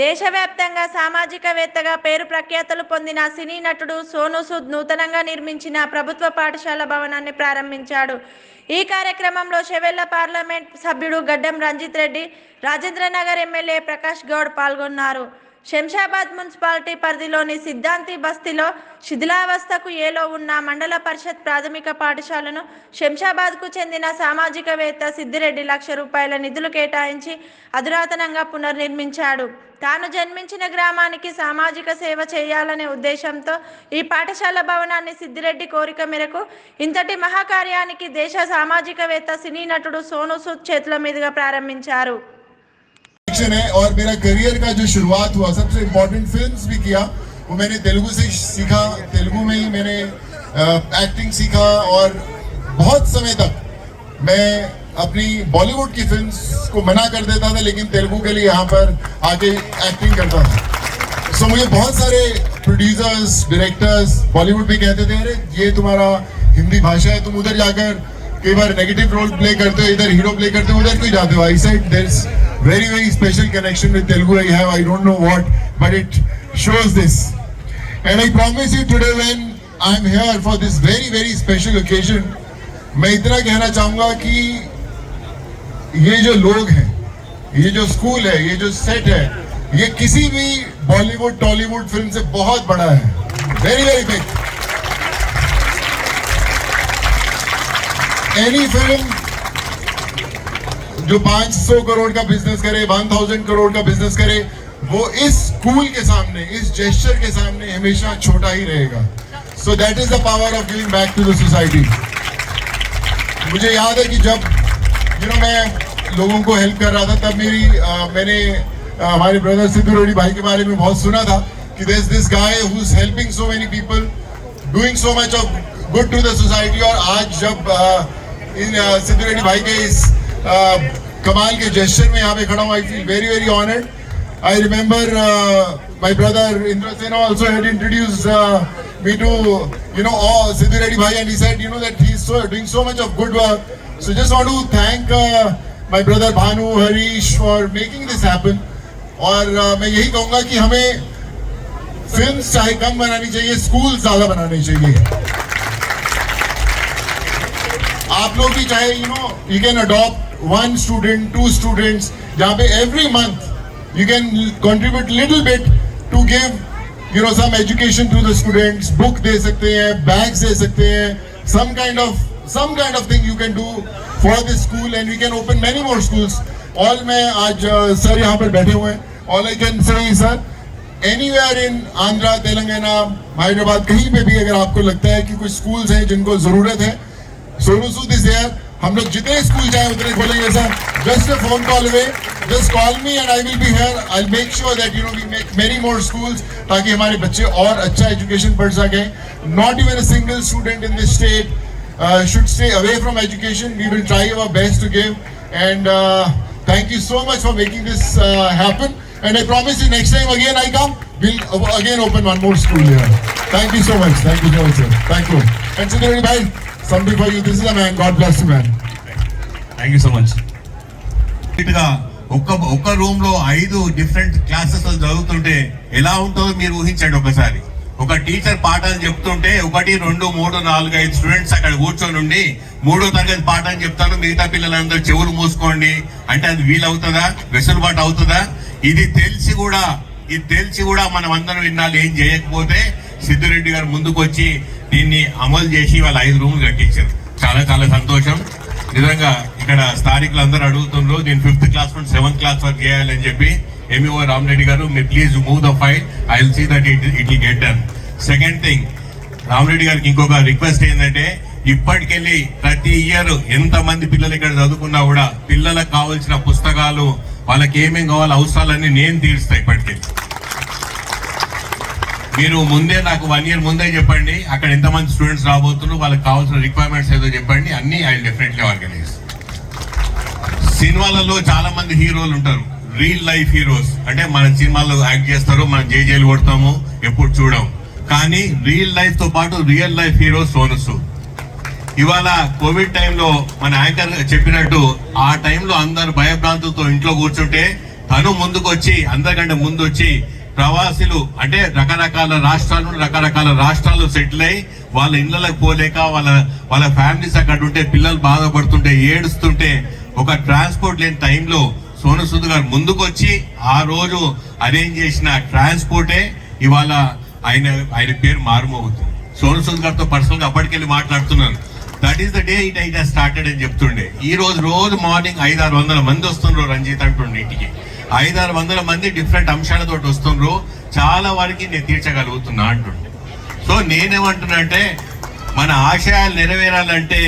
దేశవ్యాప్తంగా సామాజికవేత్తగా పేరు ప్రఖ్యాతులు పొందిన సినీ నటుడు సోనూ సూద్ నూతనంగా నిర్మించిన ప్రభుత్వ పాఠశాల భవనాన్ని ప్రారంభించాడు. ఈ కార్యక్రమంలో షెవెళ్ల పార్లమెంట్ సభ్యుడు గడ్డం రంజిత్ రెడ్డి, రాజేంద్రనగర్ ఎమ్మెల్యే ప్రకాష్ గౌడ్ పాల్గొన్నారు. శంషాబాద్ మున్సిపాలిటీ పరిధిలోని సిద్ధాంతి బస్తీలో శిథిలావస్థకు ఏలో ఉన్న మండల పరిషత్ ప్రాథమిక పాఠశాలను శంషాబాద్కు చెందిన సామాజికవేత్త సిద్దిరెడ్డి ₹1,00,000 నిధులు కేటాయించి అధునాతనంగా పునర్నిర్మించాడు. తాను జన్మించిన గ్రామానికి సామాజిక సేవ చేయాలనే ఉద్దేశంతో ఈ పాఠశాల భవనాన్ని సిద్దిరెడ్డి కోరిక మేరకు ఇంతటి మహాకార్యానికి దేశ సామాజికవేత్త సినీ నటుడు సోనూ సూద్ చేతుల మీదుగా ప్రారంభించారు. है और मेरा करियर का जो शुरुआत हुआ, सबसे इम्पोर्टेंट फिल्म्स भी किया वो मैंने तेलुगु से सीखा. तेलुगु में ही मैंने एक्टिंग सीखा और बहुत समय तक मैं अपनी बॉलीवुड की फिल्म्स को मना कर देता था, लेकिन तेलुगु के लिए यहाँ पर आके एक्टिंग करता था. सो मुझे बहुत सारे प्रोड्यूसर्स, डायरेक्टर्स बॉलीवुड में कहते थे, अरे ये तुम्हारा हिंदी भाषा है, तुम उधर जाकर कई बार नेगेटिव रोल प्ले करते हो, इधर हीरो प्ले करते हो, उधर क्यों जाते हो. I said there is very very special connection with Telugu I have. I don't know what, but it shows this. And I promise you today when I'm here for this very very special occasion, मैं इतना कहना चाहूँगा कि ये जो लोग हैं, ये जो स्कूल है, ये जो सेट है, ये किसी भी बॉलीवुड टॉलीवुड फिल्म से बहुत बड़ा है. Very very big. Any film जो 500 करोड़ का बिजनेस करे, 1000 करोड़ का बिजनेस करे, वो इस स्कूल के सामने, इस जेस्चर के सामने हमेशा छोटा ही रहेगा. So that is the power of giving back to the society. मुझे याद है कि जब मैं लोगों को हेल्प कर रहा था, तब मैंने हमारे ब्रदर सिद्धू रेड्डी भाई के बारे में बहुत सुना था कि there is this guy who is helping so many people, doing so much of good to the society. और आज जब इन सिद्धू रेड्डी भाई के इस कमाल के जेस्चर में यहाँ पे खड़ा हूँ, I feel very very honoured. I remember my brother Indra Sena also had introduced me to Sidhu Reddy bhai, and he said that he is doing so much of good work. So just want to thank my brother Bhanu, Harish for making this happen. और मैं यही कहूँगा कि हमें films चाहे कम बनानी चाहिए, school ज्यादा बनाने चाहिए. आप लोग भी चाहे you can adopt 1 student, 2 students, जहाँ पे every month you can contribute little bit to give some education to the students. book दे सकते हैं, bags दे सकते हैं, some kind of thing you can do for this school, and we can open many more schools. All मैं आज sir यहाँ पर बैठे हुए हैं. All I can say is sir, anywhere in Andhra, Telangana, Hyderabad, कहीं पे भी अगर आपको लगता है कि कुछ schools हैं जिनको जरूरत है, सोनू सूद इज देयर. हम लोग जितने स्कूल जाए उतने खोलेंगे sir. Just a phone call away, just call me and I will be here. I will make sure that we make many more schools, ताकि हमारे बच्चे और अच्छा एजुकेशन पढ़ सकें. Not even a single student in this state should stay away from education. We will try our best to give, and thank you so much for making this happen. And I promise you, next time again I come, we'll again open one more school here. Thank you so much. Thank you so much, sir. Thank you. And Sidhu Reddy bhai, something for you. This is a man. God bless you, man. Thank you so much. ఇటుగా ఒక్క room లో 5 different classes చదువుతుంటే ఎలా ఉంటుందో మీరు ఊహించండి ఒకసారి. ఒక టీచర్ పాఠాలు చెప్తుంటే 1, 2, 3, 4, 5 స్టూడెంట్స్ అక్కడ కూర్చొని ఉండి 3వ తరగతి పాఠం చెప్తాను, మిగతా పిల్లలందరూ చెవులు మూసుకోండి అంటే అది వీలవుతుందా? వెసులుబాటు అవుతుందా? ఇది తెలిసి కూడా మనం అందరం విన్నాళ్ళు ఏం చేయకపోతే సిద్ధిరెడ్డి గారు ముందుకు వచ్చి దీన్ని అమలు చేసి వాళ్ళ 5 రూములు కట్టించారు. చాలా చాలా సంతోషం. నిజంగా ఇక్కడ స్థానికులందరూ అడుగుతున్నారు దీన్ని 5th క్లాస్ నుండి 7th క్లాస్ వరకు చేయాలని చెప్పి. MEO రామరెడ్డి గారు, మీరు please move the file. I will see that it will get done. Second thing, Ramareddy గారికి ఇంకొక రిక్వెస్ట్ ఏంటంటే, ఇప్పటికెళ్ళి ప్రతి ఇయర్ ఎంతమంది పిల్లలు ఇక్కడ చదువుకున్నా కూడా పిల్లలకు కావాల్సిన పుస్తకాలు, వాళ్ళకి ఏమేం కావాలో అవసరాలన్నీ నేను తీరుస్తా. ఇప్పటికెళ్ళి మీరు ముందే నాకు 1 year ముందే చెప్పండి, అక్కడ ఎంతమంది స్టూడెంట్స్ రాబోతున్నారు, వాళ్ళకి కావాల్సిన రిక్వైర్మెంట్స్ ఏదో చెప్పండి, అన్ని ఐ విల్ డెఫినెట్లీ ఆర్గనైజ్. సినిమాలలో చాలా మంది హీరోలు ఉంటారు, రియల్ లైఫ్ హీరోస్. అంటే మన సినిమాలో యాక్ట్ చేస్తారు, మనం జైలు కొడతాము, ఎప్పుడు చూడం. కానీ రియల్ లైఫ్ తో పాటు real life heroes Sonu Sood. ఇవాళ కోవిడ్ టైంలో మన యాంకర్ చెప్పినట్టు ఆ టైంలో అందరు భయభ్రాంతులతో ఇంట్లో కూర్చుంటే తను ముందుకు వచ్చి అందరికంటే ముందు వచ్చి ప్రవాసులు అంటే రకరకాల రాష్ట్రాలు సెటిల్ అయ్యి వాళ్ళ ఇళ్ళకి పోలేక వాళ్ళ ఫ్యామిలీస్ అక్కడ ఉంటే పిల్లలు బాధపడుతుంటే ఏడుస్తుంటే ఒక ట్రాన్స్పోర్ట్ లేని టైంలో సోను సూద్ గారు ముందుకు వచ్చి ఆ రోజు అరేంజ్ చేసిన ట్రాన్స్పోర్టే ఇవాళ ఆయన పేరు మారుమోగుతుంది. సోను సూద్ గారితో పర్సనల్ గా అప్పటికెళ్ళి మాట్లాడుతున్నాను. That is the day it has started అని చెప్తుండే. ఈ రోజు మార్నింగ్ 500-600 మంది వస్తున్నారు రంజిత్ అంటుండే ఇంటికి. 500-600 మంది డిఫరెంట్ అంశాలతో వస్తున్నారు. చాలా వరకు నేను తీర్చగలుగుతున్నా అంటుండే. సో నేనేమంటున్నా అంటే మన ఆశయాలు నెరవేరాలంటే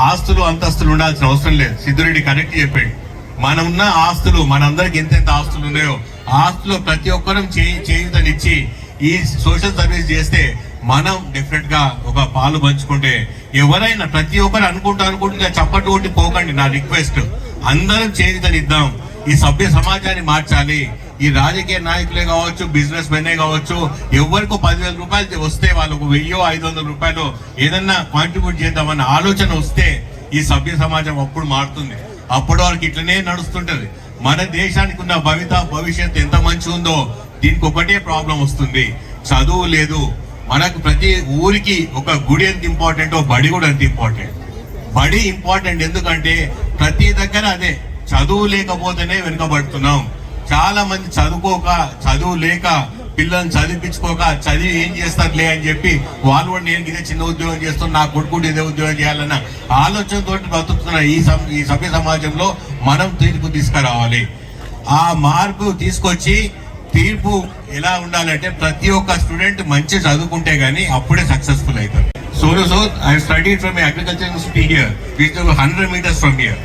ఆస్తులు అంతస్తులు ఉండాల్సిన అవసరం లేదు. సిద్ధిరెడ్డి కరెక్ట్ చెప్పాడు. మనం ఉన్న ఆస్తులు మనందరికి ఎంతెంత ఆస్తులు ఉన్నాయో ఆస్తులు ప్రతి ఒక్కరం చేయుతనిచ్చి ఈ సోషల్ సర్వీస్ చేస్తే మనం డెఫినెట్ గా ఒక పాలు పంచుకుంటే ఎవరైనా ప్రతి ఒక్కరు అనుకుంటూ చప్పట్టు కొట్టి పోకండి. నా రిక్వెస్ట్ అందరం చేయుతనిద్దాం. ఈ సభ్య సమాజాన్ని మార్చాలి. ఈ రాజకీయ నాయకులే కావచ్చు, బిజినెస్ మెనే కావచ్చు, ఎవరికో 10,000 రూపాయలు వస్తే వాళ్ళకు 1,000-500 రూపాయలు ఏదన్నా కాంట్రిబ్యూట్ చేద్దామన్న ఆలోచన వస్తే ఈ సభ్య సమాజం అప్పుడు మారుతుంది. అప్పుడు వాళ్ళకి ఇట్లనే నడుస్తుంటది. మన దేశానికి ఉన్న భవిష్యత్తు ఎంత మంచి ఉందో దీనికి ఒకటే ప్రాబ్లం వస్తుంది, చదువు లేదు. మనకు ప్రతి ఊరికి ఒక గుడి ఎంత ఇంపార్టెంటో బడి కూడా అంత ఇంపార్టెంట్. బడి ఇంపార్టెంట్ ఎందుకంటే ప్రతి దగ్గర అదే చదువు లేకపోతేనే వెనుకబడుతున్నాం. చాలా మంది చదువు లేక పిల్లల్ని చదివించుకోక చదివి ఏం చేస్తారులే అని చెప్పి వాళ్ళు కూడా నేను ఇదే చిన్న ఉద్యోగం చేస్తున్నా, నా కొడుకు ఇదే ఉద్యోగం చేయాలన్న ఆలోచనతో బతుకుతున్న ఈ సభ్య సమాజంలో మనం తీర్పు తీసుకురావాలి. ఆ మార్పు తీసుకొచ్చి తీర్పు ఎలా ఉండాలంటే ప్రతి ఒక్క స్టూడెంట్ మంచి చదువుకుంటే గానీ అప్పుడే సక్సెస్ఫుల్ అవుతారు. Sonu Sood, I studied from an agriculture university here, which is 100 meters from here.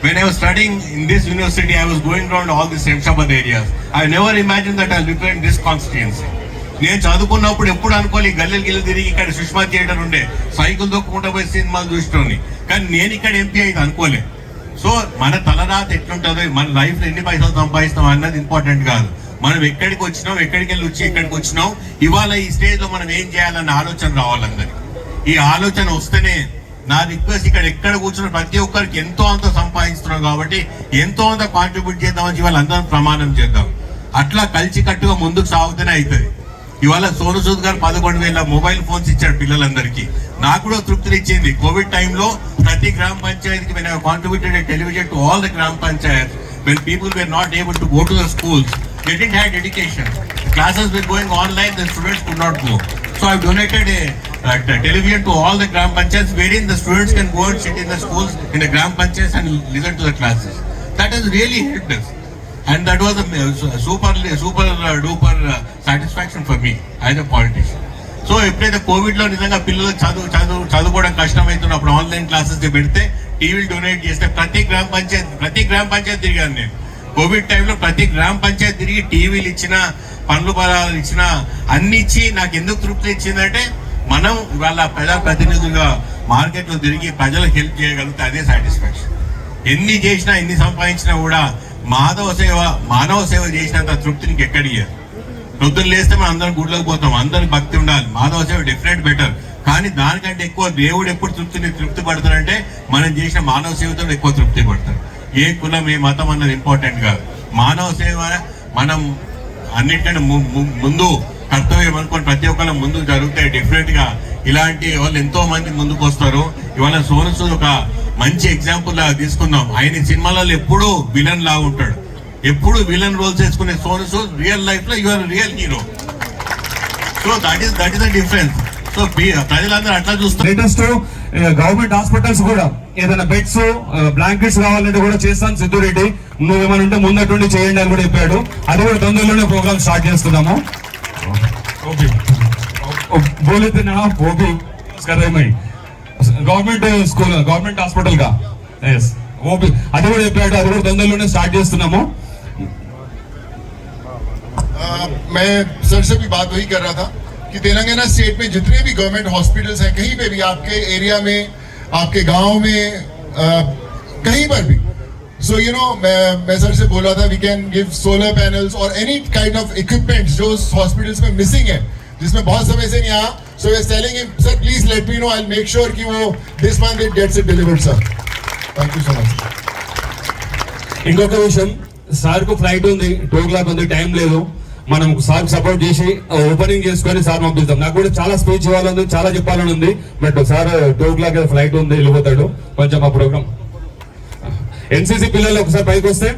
When I was studying in this university, I was going around all the Shemshabad areas. I never imagined that I'll represent this constituency. నేను చదువుకున్నప్పుడు ఎప్పుడు అనుకోవాలి గల్లెలు తిరిగి ఇక్కడ Sushma theatre ఉండే cycle దొక్కుంటూ పోయి సినిమాలు చూసినోని, కానీ నేను ఇక్కడ ఎంపీ అయితే అనుకోలే. సో మన తలరాత ఎట్లుంటుందో, మన లైఫ్ లో ఎన్ని పైసలు సంపాదిస్తాం అన్నది ఇంపార్టెంట్ కాదు. మనం ఎక్కడికి వచ్చినాం, ఎక్కడికి వెళ్ళి వచ్చి ఎక్కడికి వచ్చినాం, ఇవాళ ఈ స్టేజ్ లో మనం ఏం చేయాలన్న ఆలోచన రావాలందరికి. ఈ ఆలోచన వస్తేనే నా రిక్వెస్ట్ ఎక్కడ కూర్చున్న ప్రతి ఒక్కరికి ఎంతో అంత సంపాదిస్తున్నాం కాబట్టి ఎంతో అంత కాంట్రిబ్యూట్ చేద్దామని ఇవాళ అందరం ప్రమాణం చేద్దాం. అట్లా కలిసి కట్టుగా ముందుకు సాగుతూనే అవుతుంది. ఇవాళ సోను సూద్ గారు 11,000 మొబైల్ ఫోన్స్ ఇచ్చాడు పిల్లలందరికీ. నాకు కూడా తృప్తిని ఇచ్చింది. కోవిడ్ టైంలో ప్రతి గ్రామ పంచాయతీకి when I contributed a television to all the gram panchayats, when people were not able to go to the schools, they didn't have education. The classes were going online, the students could not go. So I've donated a television to all the gram panchayats wherein the students can go and sit in the schools in the gram panchayats and listen to the classes. That has really helped us. And that was a super duper satisfaction for me as a politician. So ఎప్పుడైతే Covid లో నిజంగా పిల్లలు చదువుకోవడం కష్టమవుతున్నప్పుడు online classes పెడితే టీవీలు donate చేస్తే ప్రతి గ్రామ పంచాయతీ తిరిగాను నేను. కోవిడ్ టైంలో ప్రతి గ్రామ పంచాయతీ తిరిగి టీవీలు ఇచ్చిన, పండ్లు పదాలు ఇచ్చిన, అన్ని ఇచ్చి నాకు ఎందుకు తృప్తి ఇచ్చిందంటే మనం ఇవాళ ప్రజాప్రతినిధులుగా మార్కెట్ లో తిరిగి ప్రజలకు హెల్ప్ చేయగలిగితే అదే సాటిస్ఫాక్షన్. ఎన్ని చేసినా ఎన్ని సంపాదించినా కూడా మానవ సేవ చేసినంత తృప్తిని ఎక్కడియ్యారు. పొద్దున్న లేస్తే మనం అందరం గుడిలోకి పోతాం, అందరికి భక్తి ఉండాలి, మానవ సేవ డెఫినెట్ బెటర్. కానీ దానికంటే ఎక్కువ దేవుడు ఎప్పుడు తృప్తి పడతాడంటే మనం చేసిన మానవ సేవతో ఎక్కువ తృప్తి పడతాడు. ఏ కులం ఏ మతం అన్నది ఇంపార్టెంట్ కాదు. మానవ సేవ మనం అన్నిటికంటే ముందు కర్తవ్యం అనుకోని ప్రతి ఒక్కరు ముందుకు జరుగుతాయి. డెఫినెట్ గా ఇలాంటి వాళ్ళు ఎంతో మంది ముందుకు వస్తారు. ఇవాళ సోను సూద్ ఒక మంచి ఎగ్జాంపుల్ లాగా తీసుకుందాం. ఆయన సినిమాలలో ఎప్పుడూ విలన్ లాగా ఉంటాడు, ఎప్పుడు విలన్ రోల్స్ వేసుకునే సోను సూద్ రియల్ లైఫ్ లో your real hero. So that is the difference. So ప్రజలందరూ అట్లా చూస్తారు. లేటెస్ట్ గవర్నమెంట్ హాస్పిటల్స్ కూడా ఏదైనా బెడ్స్ బ్లాంకెట్స్ కావాలంటే కూడా చేస్తాను సిద్ధిరెడ్డి, నువ్వేమైనా ఉంటే ముందటుండి చేయండి అని కూడా చెప్పాడు. అది కూడా తొందరలోనే ప్రోగ్రామ్ స్టార్ట్ చేస్తున్నాము. बोले ना वो भी कर रहे मैं गवर्नमेंट स्कूल गवर्नमेंट हॉस्पिटल का यस वो भी అది కూడా చెప్పాడు. అది కూడా తొందరలోనే స్టార్ట్ చేస్తున్నాము. मैं सर से भी बात वही कर रहा था कि तेलंगाना स्टेट में जितने भी गवर्नमेंट हॉस्पिटल्स हैं, कहीं पे भी आपके एरिया में, आपके गांव में, कहीं पर भी, so you know मैं सर से बोला था we can give solar panels और एनी काइंड ऑफ इक्विपमेंट्स जो हॉस्पिटल्स में मिसिंग है, जिसमें बहुत समय से नहीं आया. So we are telling him, sir, please let me know. I'll make sure कि वो this month it gets it delivered, sir. Thank you so much. ఇంకొక విషయం, సార్ కు ఫ్లైట్ ఉంది, 2 o'clock ఉంది, టైం లేదు. మనం సార్ సపోర్ట్ చేసి ఓపెనింగ్ చేసుకొని సార్ పంపిస్తాం. నాకు కూడా చాలా స్పీచ్ ఇవ్వాలని, చాలా చెప్పాలని ఉంది. బట్ సార్ 2 o'clock ఫ్లైట్ ఉంది, వెళ్ళిపోతాడు. కొంచెం ఆ ప్రోగ్రామ్ ఎన్సీసీ పిల్లలు ఒకసారి పైకి వస్తే